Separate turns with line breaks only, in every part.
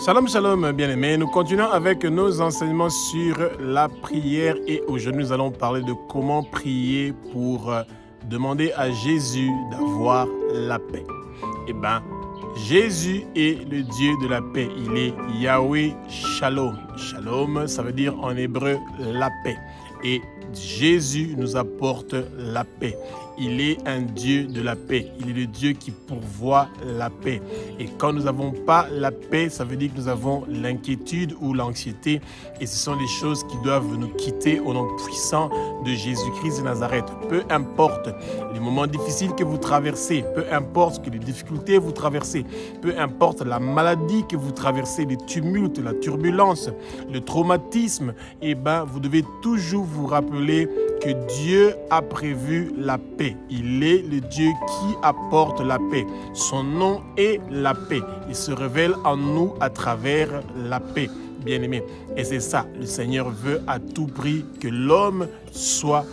Shalom, shalom, bien-aimés. Nous continuons avec nos enseignements sur la prière et aujourd'hui nous allons parler de comment prier pour demander à Jésus d'avoir la paix. Eh bien, Jésus est le Dieu de la paix. Il est Yahweh Shalom. Shalom, ça veut dire en hébreu la paix. Et Jésus nous apporte la paix. Il est un Dieu de la paix. Il est le Dieu qui pourvoit la paix. Et quand nous n'avons pas la paix, ça veut dire que nous avons l'inquiétude ou l'anxiété. Et ce sont les choses qui doivent nous quitter au nom puissant de Jésus-Christ de Nazareth. Peu importe les moments difficiles que vous traversez, peu importe les difficultés que vous traversez, peu importe la maladie que vous traversez, les tumultes, la turbulence, le traumatisme, eh bien, vous devez toujours vous rappeler que Dieu a prévu la paix. Il est le Dieu qui apporte la paix. Son nom est la paix. Il se révèle en nous à travers la paix, bien-aimés. Et c'est ça, le Seigneur veut à tout prix que l'homme soit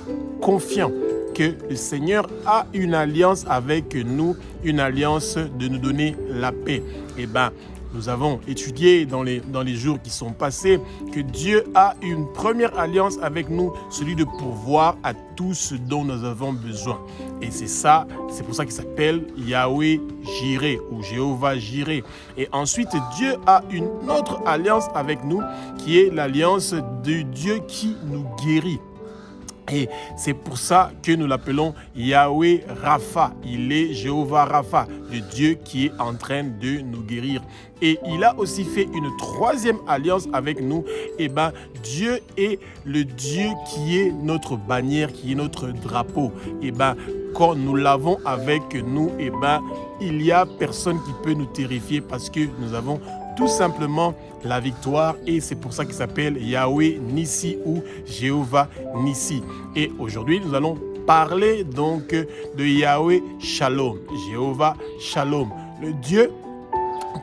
confiant, que le Seigneur a une alliance avec nous, une alliance de nous donner la paix. Eh bien, nous avons étudié dans les jours qui sont passés que Dieu a une première alliance avec nous, celui de pourvoir à tout ce dont nous avons besoin. Et c'est ça, c'est pour ça qu'il s'appelle Yahweh Jireh ou Jéhovah Jireh. Et ensuite, Dieu a une autre alliance avec nous qui est l'alliance de Dieu qui nous guérit. Et c'est pour ça que nous l'appelons Yahweh Rapha. Il est Jéhovah Rapha, le Dieu qui est en train de nous guérir. Et il a aussi fait une troisième alliance avec nous. Eh bien, Dieu est le Dieu qui est notre bannière, qui est notre drapeau. Eh bien, quand nous l'avons avec nous, eh bien, il n'y a personne qui peut nous terrifier parce que nous avons tout simplement la victoire et c'est pour ça qu'il s'appelle Yahweh Nissi ou Jéhovah Nissi. Et aujourd'hui, nous allons parler donc de Yahweh Shalom, Jéhovah Shalom, le Dieu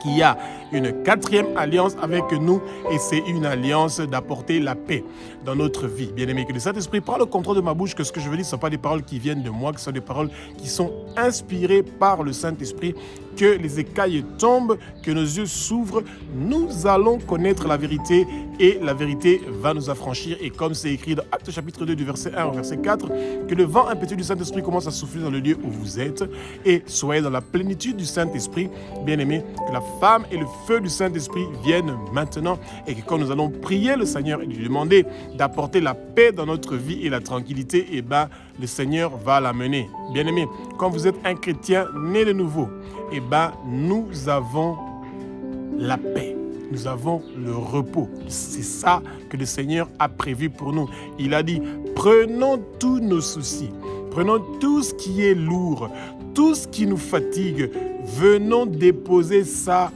qui a une quatrième alliance avec nous et c'est une alliance d'apporter la paix dans notre vie. Bien-aimé, que le Saint-Esprit prend le contrôle de ma bouche, que ce que je veux dire, ce ne sont pas des paroles qui viennent de moi, que ce sont des paroles qui sont inspirées par le Saint-Esprit, que les écailles tombent, que nos yeux s'ouvrent, nous allons connaître la vérité et la vérité va nous affranchir. Et comme c'est écrit dans Actes chapitre 2 du verset 1 au verset 4, que le vent impétueux du Saint-Esprit commence à souffler dans le lieu où vous êtes et soyez dans la plénitude du Saint-Esprit. Bien-aimé, que la flamme et le feu du Saint-Esprit viennent maintenant et que quand nous allons prier le Seigneur et lui demander d'apporter la paix dans notre vie et la tranquillité, eh bien, le Seigneur va l'amener. Bien-aimé, quand vous êtes un chrétien né de nouveau, eh bien, nous avons la paix. Nous avons le repos. C'est ça que le Seigneur a prévu pour nous. Il a dit, prenons tous nos soucis, prenons tout ce qui est lourd, tout ce qui nous fatigue, venons déposer ça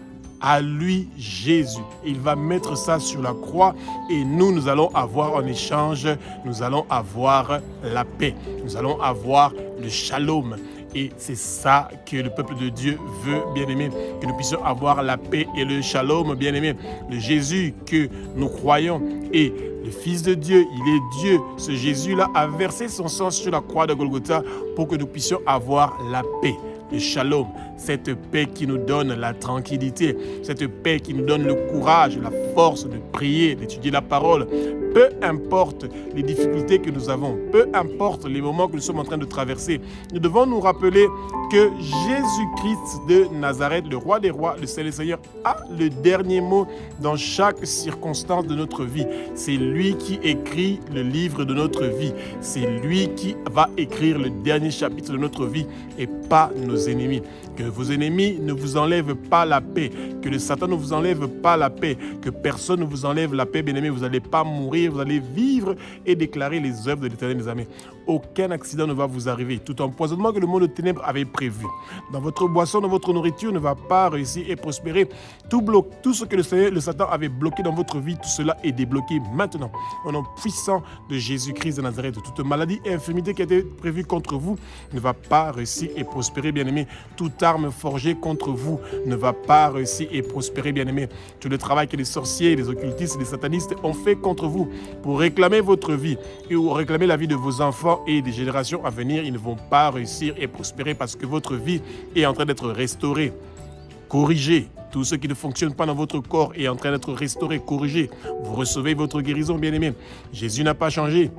à lui, Jésus. Il va mettre ça sur la croix et nous allons avoir en échange, nous allons avoir la paix. Nous allons avoir le shalom. Et c'est ça que le peuple de Dieu veut, bien-aimé, que nous puissions avoir la paix et le shalom, bien-aimé. Le Jésus que nous croyons est le Fils de Dieu, il est Dieu. Ce Jésus-là a versé son sang sur la croix de Golgotha pour que nous puissions avoir la paix. Le shalom, cette paix qui nous donne la tranquillité, cette paix qui nous donne le courage, la force de prier, d'étudier la parole. Peu importe les difficultés que nous avons, peu importe les moments que nous sommes en train de traverser, nous devons nous rappeler que Jésus-Christ de Nazareth, le roi des rois, le Seigneur, a le dernier mot dans chaque circonstance de notre vie. C'est lui qui écrit le livre de notre vie. C'est lui qui va écrire le dernier chapitre de notre vie et pas nos ennemis. Que vos ennemis ne vous enlèvent pas la paix, que le Satan ne vous enlève pas la paix, que personne ne vous enlève la paix, bien-aimés. Vous n'allez pas mourir, vous allez vivre et déclarer les œuvres de l'Éternel des armées. Aucun accident ne va vous arriver. Tout empoisonnement que le monde de ténèbres avait prévu dans votre boisson, dans votre nourriture ne va pas réussir et prospérer. Tout ce que le Satan avait bloqué dans votre vie, tout cela est débloqué maintenant. Au nom puissant de Jésus-Christ de Nazareth, toute maladie et infirmité qui a été prévue contre vous ne va pas réussir et prospérer, bien-aimés. Toute arme forgée contre vous ne va pas réussir et prospérer, bien-aimés. Tout le travail que les sorciers, les occultistes, les satanistes ont fait contre vous pour réclamer votre vie et pour réclamer la vie de vos enfants et des générations à venir, ils ne vont pas réussir et prospérer parce que votre vie est en train d'être restaurée. corrigé. Tout ce qui ne fonctionne pas dans votre corps est en train d'être restauré, corrigé. Vous recevez votre guérison, bien-aimé. Jésus n'a pas changé.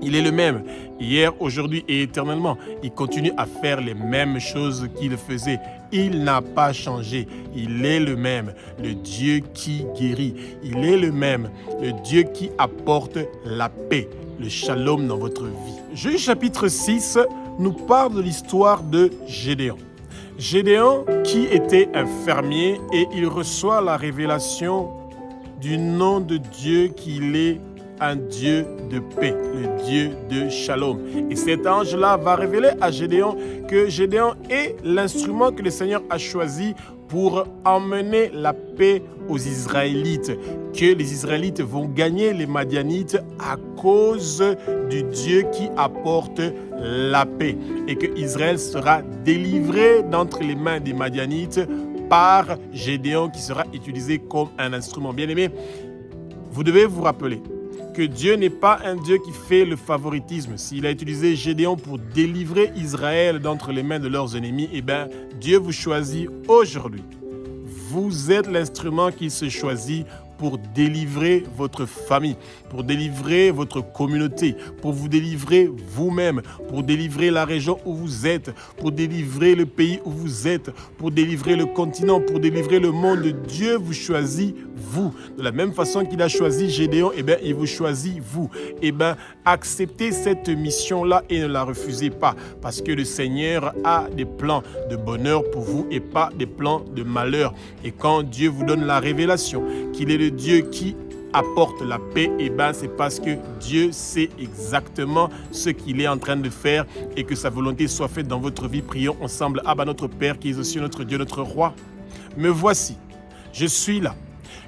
Il est le même, hier, aujourd'hui et éternellement. Il continue à faire les mêmes choses qu'il faisait. Il n'a pas changé. Il est le même, le Dieu qui guérit. Il est le même, le Dieu qui apporte la paix, le shalom dans votre vie. Juge chapitre 6 nous parle de l'histoire de Gédéon. Gédéon qui était un fermier et il reçoit la révélation du nom de Dieu qu'il est un Dieu de paix, le Dieu de Shalom. Et cet ange-là va révéler à Gédéon que Gédéon est l'instrument que le Seigneur a choisi pour emmener la paix aux Israélites, que les Israélites vont gagner les Madianites à cause du Dieu qui apporte la paix et que Israël sera délivré d'entre les mains des Madianites par Gédéon qui sera utilisé comme un instrument. Bien-aimé, vous devez vous rappeler que Dieu n'est pas un Dieu qui fait le favoritisme. S'il a utilisé Gédéon pour délivrer Israël d'entre les mains de leurs ennemis, eh bien, Dieu vous choisit aujourd'hui. Vous êtes l'instrument qu'il se choisit pour délivrer votre famille, pour délivrer votre communauté, pour vous délivrer vous-même, pour délivrer la région où vous êtes, pour délivrer le pays où vous êtes, pour délivrer le continent, pour délivrer le monde. Dieu vous choisit, vous. De la même façon qu'il a choisi Gédéon, eh bien, il vous choisit, vous. Eh bien, acceptez cette mission-là et ne la refusez pas, parce que le Seigneur a des plans de bonheur pour vous et pas des plans de malheur. Et quand Dieu vous donne la révélation qu'il est le Dieu qui apporte la paix, et bien c'est parce que Dieu sait exactement ce qu'il est en train de faire et que sa volonté soit faite dans votre vie. Prions ensemble. Abba, notre Père qui est aussi notre Dieu, notre Roi, me voici, je suis là.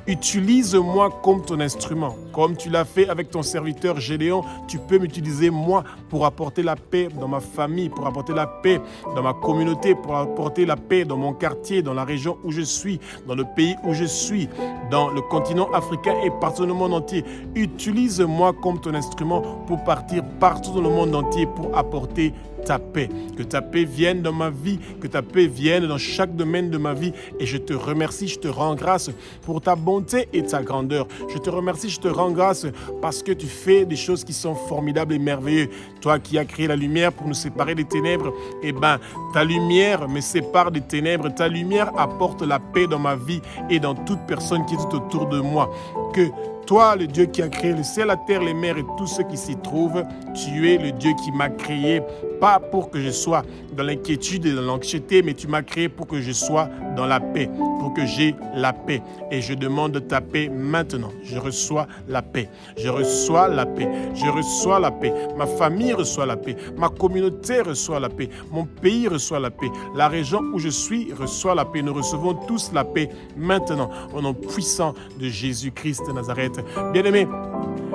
Utilise-moi comme ton instrument, comme tu l'as fait avec ton serviteur Gédéon. Tu peux m'utiliser moi pour apporter la paix dans ma famille, pour apporter la paix dans ma communauté, pour apporter la paix dans mon quartier, dans la région où je suis, dans le pays où je suis, dans le continent africain et partout dans le monde entier. Utilise-moi comme ton instrument pour partir partout dans le monde entier pour apporter ta paix. Que ta paix vienne dans ma vie, que ta paix vienne dans chaque domaine de ma vie. Et je te remercie, je te rends grâce pour ta bonté et ta grandeur. Je te remercie, je te rends grâce parce que tu fais des choses qui sont formidables et merveilleuses. Toi qui as créé la lumière pour nous séparer des ténèbres, eh bien, ta lumière me sépare des ténèbres. Ta lumière apporte la paix dans ma vie et dans toute personne qui est tout autour de moi. Que toi, le Dieu qui a créé le ciel, la terre, les mers et tout ce qui s'y trouve, tu es le Dieu qui m'a créé, pas pour que je sois dans l'inquiétude et dans l'anxiété, mais tu m'as créé pour que je sois dans la paix, pour que j'ai la paix. Et je demande ta paix maintenant. Je reçois la paix. Je reçois la paix. Je reçois la paix. Ma famille reçoit la paix. Ma communauté reçoit la paix. Mon pays reçoit la paix. La région où je suis reçoit la paix. Nous recevons tous la paix maintenant, au nom puissant de Jésus-Christ de Nazareth. Bien-aimés,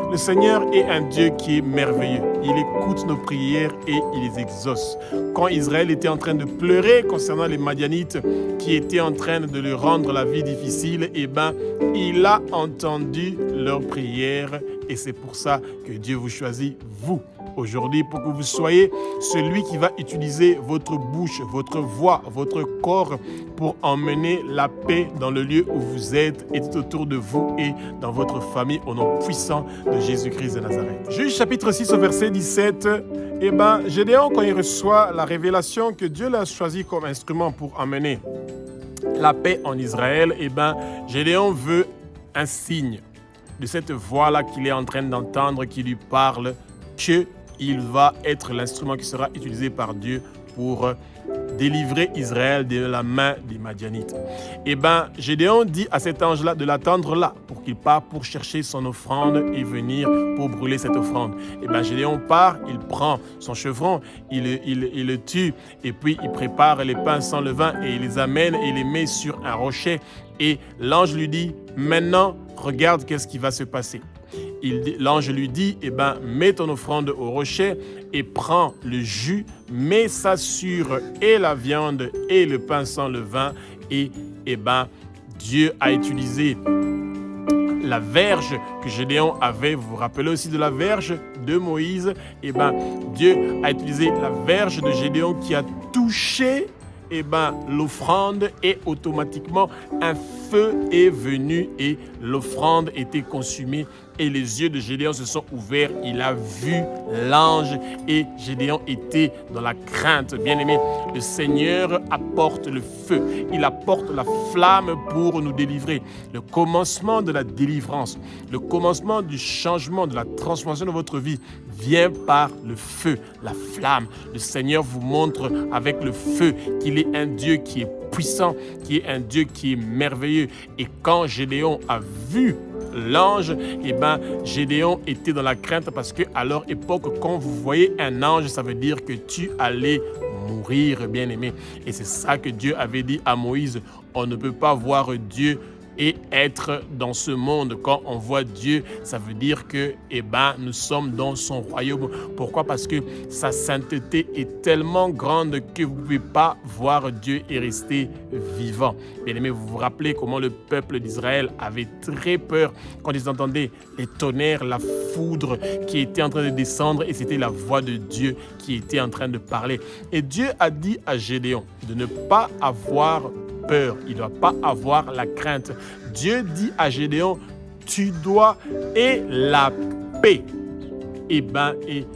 le Seigneur est un Dieu qui est merveilleux. Il écoute nos prières et il les exauce. Quand Israël était en train de pleurer concernant les Madianites qui étaient en train de lui rendre la vie difficile, eh bien, il a entendu leurs prières et c'est pour ça que Dieu vous choisit, vous, aujourd'hui, pour que vous soyez celui qui va utiliser votre bouche, votre voix, votre corps pour emmener la paix dans le lieu où vous êtes et tout autour de vous et dans votre famille au nom puissant de Jésus-Christ de Nazareth. Juge chapitre 6 au verset 17, eh bien, Gédéon, quand il reçoit la révélation que Dieu l'a choisi comme instrument pour emmener la paix en Israël, eh bien, Gédéon veut un signe de cette voix-là qu'il est en train d'entendre qui lui parle qu'il va être l'instrument qui sera utilisé par Dieu pour délivrer Israël de la main des Madianites. Eh bien, Gédéon dit à cet ange-là de l'attendre là pour qu'il parte pour chercher son offrande et venir pour brûler cette offrande. Eh bien, Gédéon part, il prend son chevron, il le tue et puis il prépare les pains sans levain et il les amène et il les met sur un rocher. Et l'ange lui dit, maintenant, regarde qu'est-ce qui va se passer. L'ange lui dit, eh ben, mets ton offrande au rocher et prends le jus, mets ça sur et la viande et le pain sans levain. Et eh ben, Dieu a utilisé la verge que Gédéon avait. Vous vous rappelez aussi de la verge de Moïse? Eh ben, Dieu a utilisé la verge de Gédéon qui a touché l'offrande et automatiquement un feu est venu et l'offrande était consumée et les yeux de Gédéon se sont ouverts. Il a vu l'ange et Gédéon était dans la crainte. Bien-aimé, le Seigneur apporte le feu. Il apporte la flamme pour nous délivrer. Le commencement de la délivrance, le commencement du changement, de la transformation de votre vie vient par le feu, la flamme. Le Seigneur vous montre avec le feu qu'il est un Dieu qui est puissant, qui est un Dieu qui est merveilleux. Et quand Gédéon a vu l'ange, Gédéon était dans la crainte parce qu'à leur époque, quand vous voyez un ange, ça veut dire que tu allais mourir, bien-aimé. Et c'est ça que Dieu avait dit à Moïse. On ne peut pas voir Dieu et être dans ce monde. Quand on voit Dieu, ça veut dire que nous sommes dans son royaume. Pourquoi? Parce que sa sainteté est tellement grande que vous ne pouvez pas voir Dieu et rester vivant. Bien-aimés, vous vous rappelez comment le peuple d'Israël avait très peur quand ils entendaient les tonnerres, la foudre qui était en train de descendre et c'était la voix de Dieu qui était en train de parler. Et Dieu a dit à Gédéon de ne pas avoir peur, il ne doit pas avoir la crainte. Dieu dit à Gédéon, tu dois et la paix. Et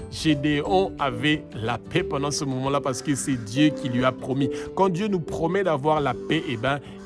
Gédéon avait la paix pendant ce moment-là parce que c'est Dieu qui lui a promis. Quand Dieu nous promet d'avoir la paix,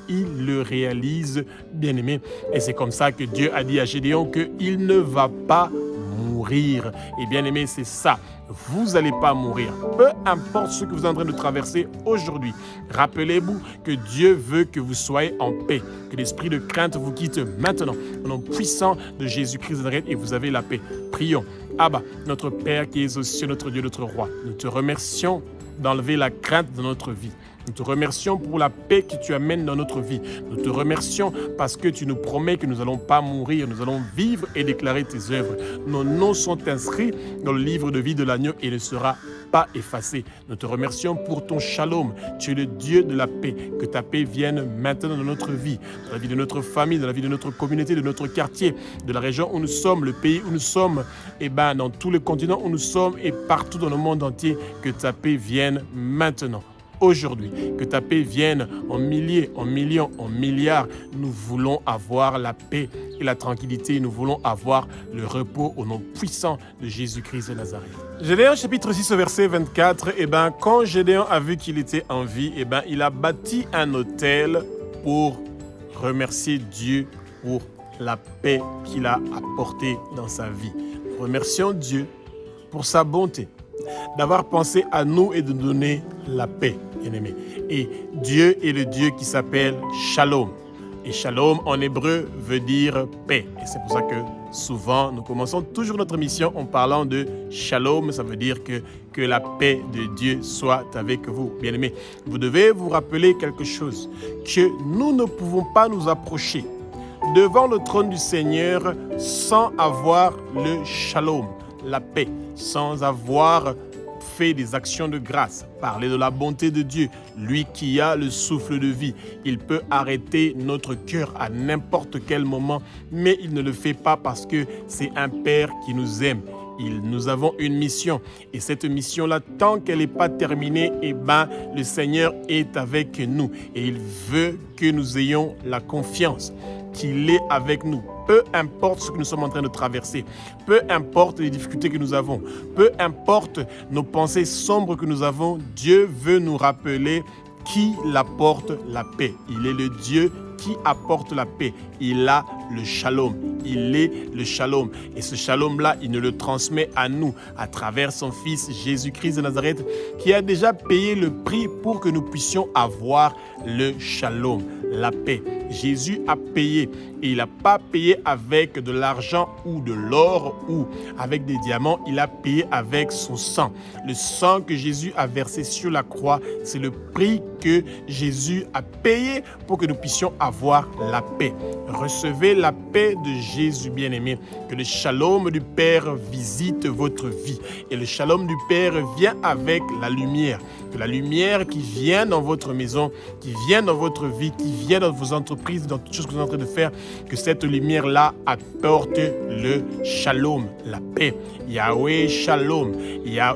il le réalise, bien-aimé. Et c'est comme ça que Dieu a dit à Gédéon qu'il ne va pas mourir. Et bien-aimé, c'est ça. Vous n'allez pas mourir. Peu importe ce que vous êtes en train de traverser aujourd'hui. Rappelez-vous que Dieu veut que vous soyez en paix. Que l'esprit de crainte vous quitte maintenant. Au nom puissant de Jésus-Christ de Nazareth et vous avez la paix. Prions. Abba, notre Père qui es aux cieux, notre Dieu, notre Roi. Nous te remercions d'enlever la crainte dans notre vie. Nous te remercions pour la paix que tu amènes dans notre vie. Nous te remercions parce que tu nous promets que nous n'allons pas mourir, nous allons vivre et déclarer tes œuvres. Nos noms sont inscrits dans le livre de vie de l'agneau et ne sera pas effacé. Nous te remercions pour ton shalom. Tu es le Dieu de la paix. Que ta paix vienne maintenant dans notre vie, dans la vie de notre famille, dans la vie de notre communauté, de notre quartier, de la région où nous sommes, le pays où nous sommes, dans tous les continents où nous sommes et partout dans le monde entier. Que ta paix vienne maintenant. Aujourd'hui, que ta paix vienne en milliers, en millions, en milliards. Nous voulons avoir la paix et la tranquillité. Nous voulons avoir le repos au nom puissant de Jésus-Christ de Nazareth. Gédéon chapitre 6 verset 24, quand Gédéon a vu qu'il était en vie, il a bâti un autel pour remercier Dieu pour la paix qu'il a apportée dans sa vie. Remercions Dieu pour sa bonté, d'avoir pensé à nous et de donner la paix, bien-aimé. Et Dieu est le Dieu qui s'appelle Shalom. Et Shalom en hébreu veut dire paix. Et c'est pour ça que souvent nous commençons toujours notre mission en parlant de Shalom. Ça veut dire que la paix de Dieu soit avec vous, bien-aimé. Vous devez vous rappeler quelque chose, que nous ne pouvons pas nous approcher devant le trône du Seigneur sans avoir le Shalom, la paix, sans avoir fait des actions de grâce, parler de la bonté de Dieu, lui qui a le souffle de vie. Il peut arrêter notre cœur à n'importe quel moment, mais il ne le fait pas parce que c'est un Père qui nous aime. Nous avons une mission et cette mission-là, tant qu'elle n'est pas terminée, le Seigneur est avec nous et il veut que nous ayons la confiance qu'il est avec nous. Peu importe ce que nous sommes en train de traverser, peu importe les difficultés que nous avons, peu importe nos pensées sombres que nous avons, Dieu veut nous rappeler qui apporte la paix. Il est le Dieu qui apporte la paix. Il a le shalom. Il est le shalom. Et ce shalom-là, il nous le transmet à nous à travers son Fils Jésus-Christ de Nazareth qui a déjà payé le prix pour que nous puissions avoir le shalom, la paix. Jésus a payé et il n'a pas payé avec de l'argent ou de l'or ou avec des diamants. Il a payé avec son sang. Le sang que Jésus a versé sur la croix, c'est le prix que Jésus a payé pour que nous puissions avoir la paix. Recevez la paix de Jésus bien-aimé. Que le shalom du Père visite votre vie. Et le shalom du Père vient avec la lumière. Que la lumière qui vient dans votre maison, qui vient dans votre vie, qui vient dans vos entreprises, dans toutes choses que vous êtes en train de faire, que cette lumière-là apporte le shalom, la paix. Yahweh shalom,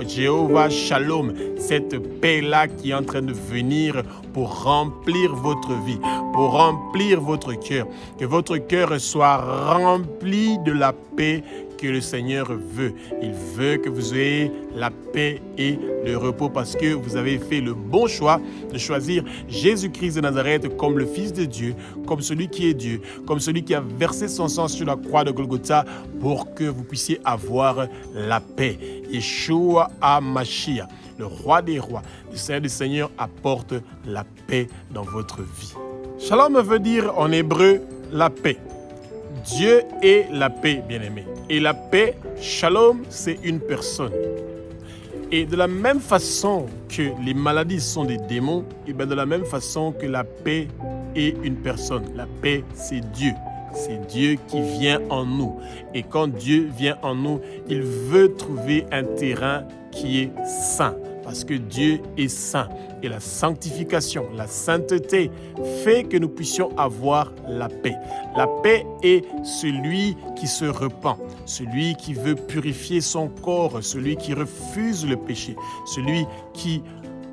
Jéhovah shalom, cette paix-là qui est en train de venir venir pour remplir votre vie, pour remplir votre cœur. Que votre cœur soit rempli de la paix que le Seigneur veut. Il veut que vous ayez la paix et le repos parce que vous avez fait le bon choix de choisir Jésus-Christ de Nazareth comme le Fils de Dieu, comme celui qui est Dieu, comme celui qui a versé son sang sur la croix de Golgotha pour que vous puissiez avoir la paix. Yeshua HaMashiach, le roi des rois, le Seigneur des seigneurs apporte la paix dans votre vie. Shalom veut dire en hébreu la paix. Dieu est la paix, bien-aimé. Et la paix, shalom, c'est une personne. Et de la même façon que les maladies sont des démons, et bien de la même façon que la paix est une personne. La paix, c'est Dieu. C'est Dieu qui vient en nous. Et quand Dieu vient en nous, il veut trouver un terrain qui est saint. Parce que Dieu est saint. Et la sanctification, la sainteté fait que nous puissions avoir la paix. La paix est celui qui se repent, celui qui veut purifier son corps, celui qui refuse le péché, celui qui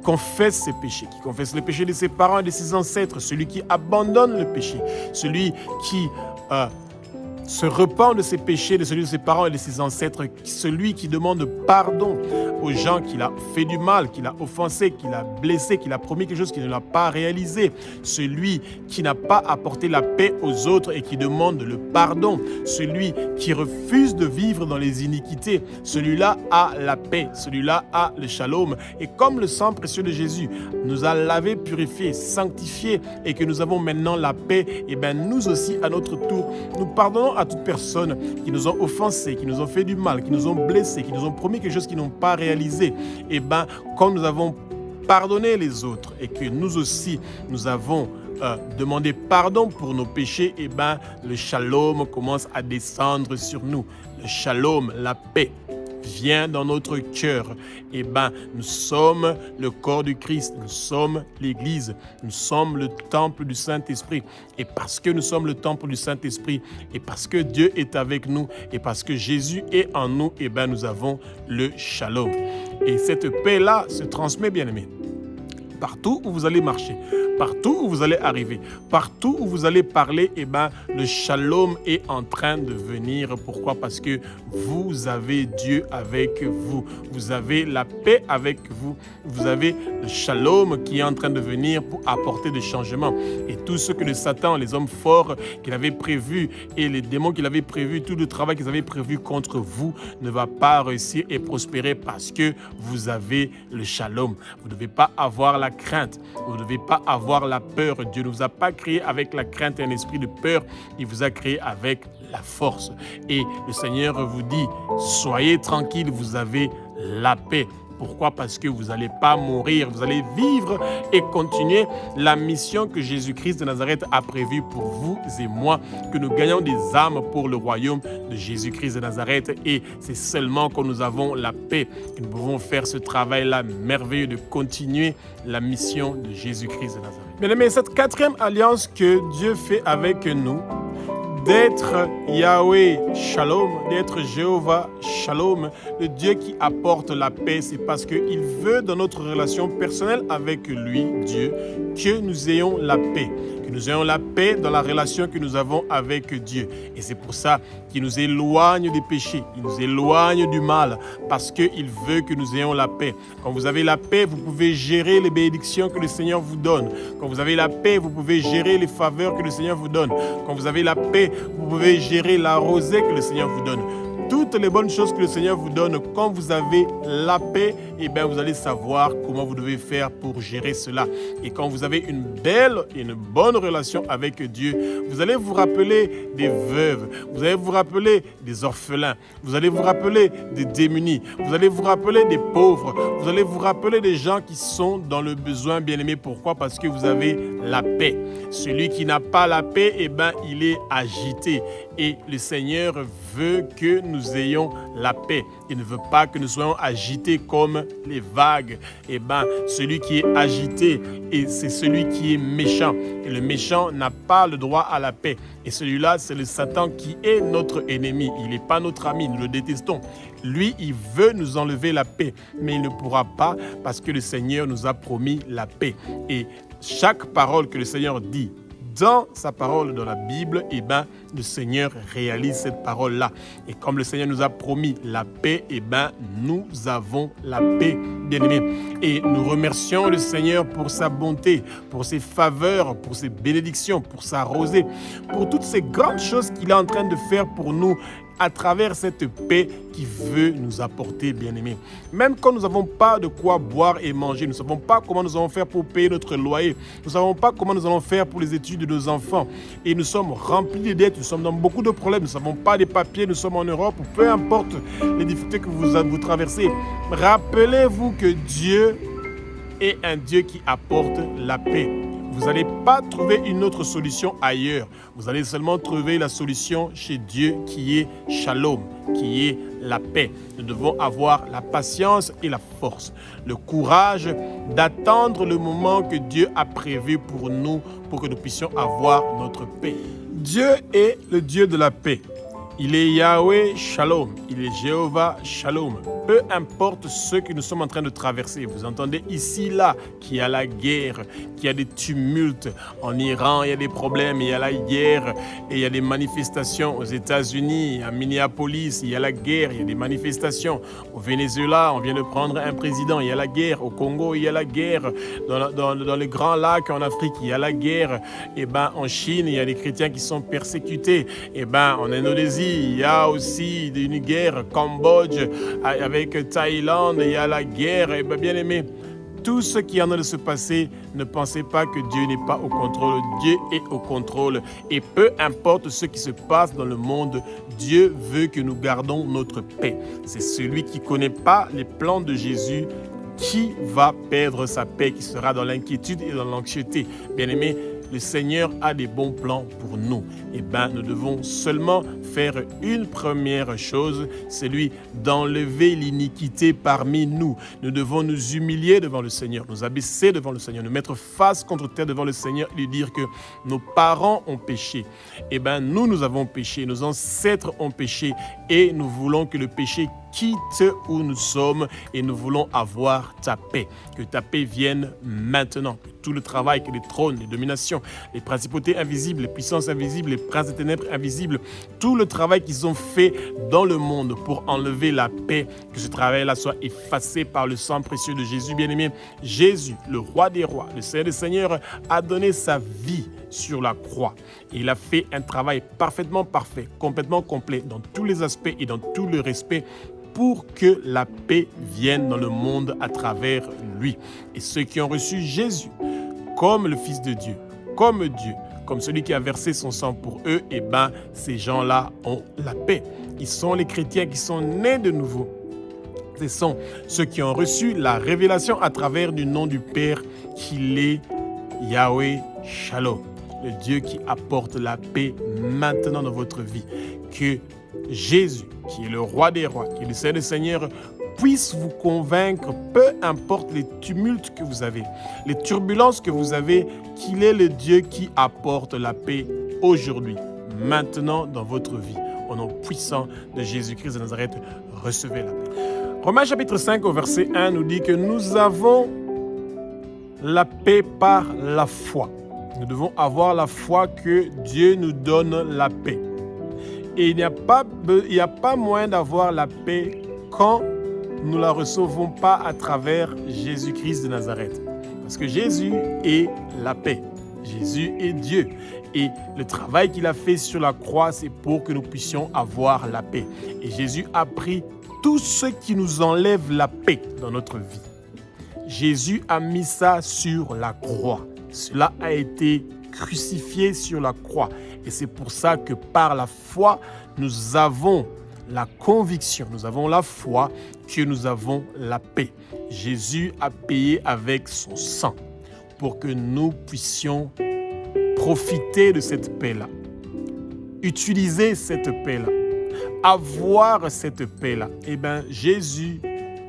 confesse ses péchés, qui confesse les péchés de ses parents et de ses ancêtres, celui qui abandonne le péché, celui qui se repent de ses péchés, de celui de ses parents et de ses ancêtres, celui qui demande pardon aux gens qu'il a fait du mal, qu'il a offensé, qu'il a blessé, qu'il a promis quelque chose qu'il ne l'a pas réalisé, celui qui n'a pas apporté la paix aux autres et qui demande le pardon, celui qui refuse de vivre dans les iniquités, celui-là a la paix, celui-là a le shalom. Et comme le sang précieux de Jésus nous a lavé, purifié, sanctifié et que nous avons maintenant la paix, et bien nous aussi à notre tour, nous pardonnons à toute personne qui nous ont offensés, qui nous ont fait du mal, qui nous ont blessés, qui nous ont promis quelque chose qu'ils n'ont pas réalisé. Et bien, quand nous avons pardonné les autres et que nous aussi, nous avons demandé pardon pour nos péchés, et bien, le shalom commence à descendre sur nous. Le shalom, la paix vient dans notre cœur. Et bien, nous sommes le corps du Christ, nous sommes l'Église, nous sommes le temple du Saint-Esprit. Et parce que nous sommes le temple du Saint-Esprit, et parce que Dieu est avec nous, et parce que Jésus est en nous, et bien nous avons le shalom. Et cette paix-là se transmet, bien-aimés, partout où vous allez marcher, partout où vous allez arriver, partout où vous allez parler, eh ben, le shalom est en train de venir. Pourquoi? Parce que vous avez Dieu avec vous. Vous avez la paix avec vous. Vous avez le shalom qui est en train de venir pour apporter des changements. Et tout ce que le Satan, les hommes forts qu'il avait prévu et les démons qu'il avait prévu, tout le travail qu'ils avaient prévu contre vous ne va pas réussir et prospérer parce que vous avez le shalom. Vous ne devez pas avoir la crainte. Vous ne devez pas avoir la peur. Dieu ne vous a pas créé avec la crainte et un esprit de peur. Il vous a créé avec la force. Et le Seigneur vous dit, soyez tranquilles, vous avez la paix. Pourquoi? Parce que vous n'allez pas mourir, vous allez vivre et continuer la mission que Jésus-Christ de Nazareth a prévue pour vous et moi, que nous gagnons des âmes pour le royaume de Jésus-Christ de Nazareth. Et c'est seulement quand nous avons la paix que nous pouvons faire ce travail-là merveilleux de continuer la mission de Jésus-Christ de Nazareth. Bien aimés, cette quatrième alliance que Dieu fait avec nous, d'être Yahweh Shalom, d'être Jéhovah Shalom, le Dieu qui apporte la paix, c'est parce qu'il veut dans notre relation personnelle avec lui, Dieu, que nous ayons la paix. Que nous ayons la paix dans la relation que nous avons avec Dieu. Et c'est pour ça qu'il nous éloigne des péchés, il nous éloigne du mal, parce qu'il veut que nous ayons la paix. Quand vous avez la paix, vous pouvez gérer les bénédictions que le Seigneur vous donne. Quand vous avez la paix, vous pouvez gérer les faveurs que le Seigneur vous donne. Quand vous avez la paix, vous pouvez gérer la rosée que le Seigneur vous donne. Toutes les bonnes choses que le Seigneur vous donne, quand vous avez la paix, eh bien vous allez savoir comment vous devez faire pour gérer cela. Et quand vous avez une belle et une bonne relation avec Dieu, vous allez vous rappeler des veuves, vous allez vous rappeler des orphelins, vous allez vous rappeler des démunis, vous allez vous rappeler des pauvres, vous allez vous rappeler des gens qui sont dans le besoin, bien-aimés. Pourquoi? Parce que vous avez la paix. Celui qui n'a pas la paix, eh bien, il est agité. Et le Seigneur veut que nous ayons la paix. Il ne veut pas que nous soyons agités comme les vagues. Eh bien, celui qui est agité, et c'est celui qui est méchant. Et le méchant n'a pas le droit à la paix. Et celui-là, c'est le Satan qui est notre ennemi. Il n'est pas notre ami, nous le détestons. Lui, il veut nous enlever la paix, mais il ne pourra pas parce que le Seigneur nous a promis la paix. Et chaque parole que le Seigneur dit dans sa parole, dans la Bible, le Seigneur réalise cette parole-là. Et comme le Seigneur nous a promis la paix, nous avons la paix, bien-aimés. Et nous remercions le Seigneur pour sa bonté, pour ses faveurs, pour ses bénédictions, pour sa rosée, pour toutes ces grandes choses qu'il est en train de faire pour nous à travers cette paix qu'il veut nous apporter, bien-aimés. Même quand nous n'avons pas de quoi boire et manger, nous ne savons pas comment nous allons faire pour payer notre loyer, nous ne savons pas comment nous allons faire pour les études de nos enfants, et nous sommes remplis de dettes, nous sommes dans beaucoup de problèmes, nous ne savons pas les papiers, nous sommes en Europe, peu importe les difficultés que vous traversez, rappelez-vous que Dieu est un Dieu qui apporte la paix. Vous n'allez pas trouver une autre solution ailleurs. Vous allez seulement trouver la solution chez Dieu qui est Shalom, qui est la paix. Nous devons avoir la patience et la force, le courage d'attendre le moment que Dieu a prévu pour nous, pour que nous puissions avoir notre paix. Dieu est le Dieu de la paix. Il est Yahweh Shalom, il est Jéhovah Shalom. Peu importe ce que nous sommes en train de traverser, vous entendez ici, là, qu'il y a la guerre, qu'il y a des tumultes. En Iran, il y a des problèmes, il y a la guerre, et il y a des manifestations aux États-Unis, à Minneapolis, il y a la guerre, il y a des manifestations. Au Venezuela, on vient de prendre un président, il y a la guerre. Au Congo, il y a la guerre. Dans les grands lacs en Afrique, il y a la guerre. En Chine, il y a des chrétiens qui sont persécutés. En Indonésie, il y a aussi une guerre. Cambodge, avec Thaïlande, il y a la guerre. Bien aimé, tout ce qui est en train de se passer, ne pensez pas que Dieu n'est pas au contrôle. Dieu est au contrôle. Et peu importe ce qui se passe dans le monde, Dieu veut que nous gardons notre paix. C'est celui qui ne connaît pas les plans de Jésus qui va perdre sa paix, qui sera dans l'inquiétude et dans l'anxiété. Bien aimé, le Seigneur a des bons plans pour nous. Nous devons seulement faire une première chose, c'est lui d'enlever l'iniquité parmi nous. Nous devons nous humilier devant le Seigneur, nous abaisser devant le Seigneur, nous mettre face contre terre devant le Seigneur et lui dire que nos parents ont péché. Nous avons péché, nos ancêtres ont péché et nous voulons que le péché quitte où nous sommes et nous voulons avoir ta paix. Que ta paix vienne maintenant. Que tout le travail, que les trônes, les dominations, les principautés invisibles, les puissances invisibles, les princes des ténèbres invisibles, tout le travail qu'ils ont fait dans le monde pour enlever la paix, que ce travail-là soit effacé par le sang précieux de Jésus. Bien-aimé, Jésus, le roi des rois, le Seigneur des seigneurs, a donné sa vie sur la croix. Et il a fait un travail parfaitement parfait, complètement complet, dans tous les aspects et dans tout le respect, pour que la paix vienne dans le monde à travers lui. Et ceux qui ont reçu Jésus comme le Fils de Dieu, comme celui qui a versé son sang pour eux, ces gens-là ont la paix. Ils sont les chrétiens qui sont nés de nouveau. Ce sont ceux qui ont reçu la révélation à travers du nom du Père qu'il est Yahweh Shalom, le Dieu qui apporte la paix maintenant dans votre vie. Que Jésus, qui est le roi des rois, qui est le Seigneur des seigneurs, puisse vous convaincre, peu importe les tumultes que vous avez, les turbulences que vous avez, qu'il est le Dieu qui apporte la paix aujourd'hui, maintenant dans votre vie. Au nom puissant de Jésus-Christ de Nazareth, recevez la paix. Romains chapitre 5 au verset 1 nous dit que nous avons la paix par la foi. Nous devons avoir la foi que Dieu nous donne la paix. Et il n'y a pas moyen d'avoir la paix quand nous ne la recevons pas à travers Jésus-Christ de Nazareth. Parce que Jésus est la paix. Jésus est Dieu. Et le travail qu'il a fait sur la croix, c'est pour que nous puissions avoir la paix. Et Jésus a pris tout ce qui nous enlève la paix dans notre vie. Jésus a mis ça sur la croix. Cela a été crucifié sur la croix. Et c'est pour ça que par la foi, nous avons la conviction, nous avons la foi que nous avons la paix. Jésus a payé avec son sang pour que nous puissions profiter de cette paix-là, utiliser cette paix-là, avoir cette paix-là. Jésus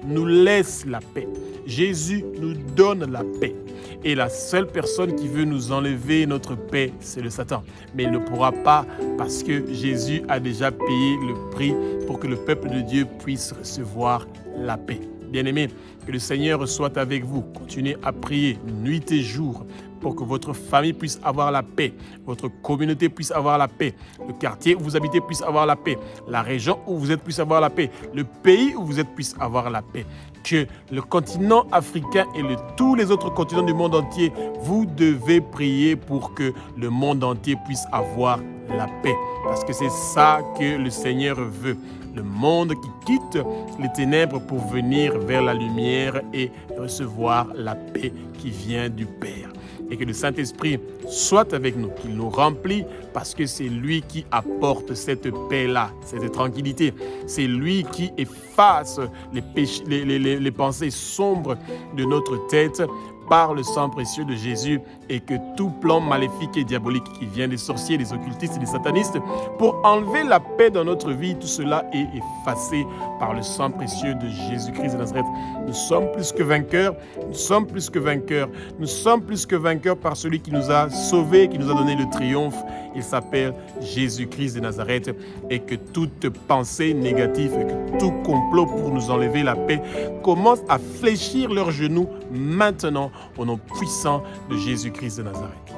nous laisse la paix. Jésus nous donne la paix. Et la seule personne qui veut nous enlever notre paix, c'est le Satan. Mais il ne pourra pas parce que Jésus a déjà payé le prix pour que le peuple de Dieu puisse recevoir la paix. Bien-aimés, que le Seigneur soit avec vous. Continuez à prier nuit et jour. pour que votre famille puisse avoir la paix, votre communauté puisse avoir la paix, le quartier où vous habitez puisse avoir la paix, la région où vous êtes puisse avoir la paix, le pays où vous êtes puisse avoir la paix. Que le continent africain et tous les autres continents du monde entier, vous devez prier pour que le monde entier puisse avoir la paix. Parce que c'est ça que le Seigneur veut. Le monde qui quitte les ténèbres pour venir vers la lumière et recevoir la paix qui vient du Père. Et que le Saint-Esprit soit avec nous, qu'il nous remplit, parce que c'est lui qui apporte cette paix-là, cette tranquillité. C'est lui qui efface les pensées sombres de notre tête par le sang précieux de Jésus, et que tout plan maléfique et diabolique qui vient des sorciers, des occultistes et des satanistes pour enlever la paix dans notre vie, tout cela est effacé par le sang précieux de Jésus-Christ de Nazareth. Nous sommes plus que vainqueurs, nous sommes plus que vainqueurs, nous sommes plus que vainqueurs par celui qui nous a sauvés, qui nous a donné le triomphe. Il s'appelle Jésus-Christ de Nazareth, et que toute pensée négative et que tout complot pour nous enlever la paix commence à fléchir leurs genoux maintenant au nom puissant de Jésus-Christ de Nazareth.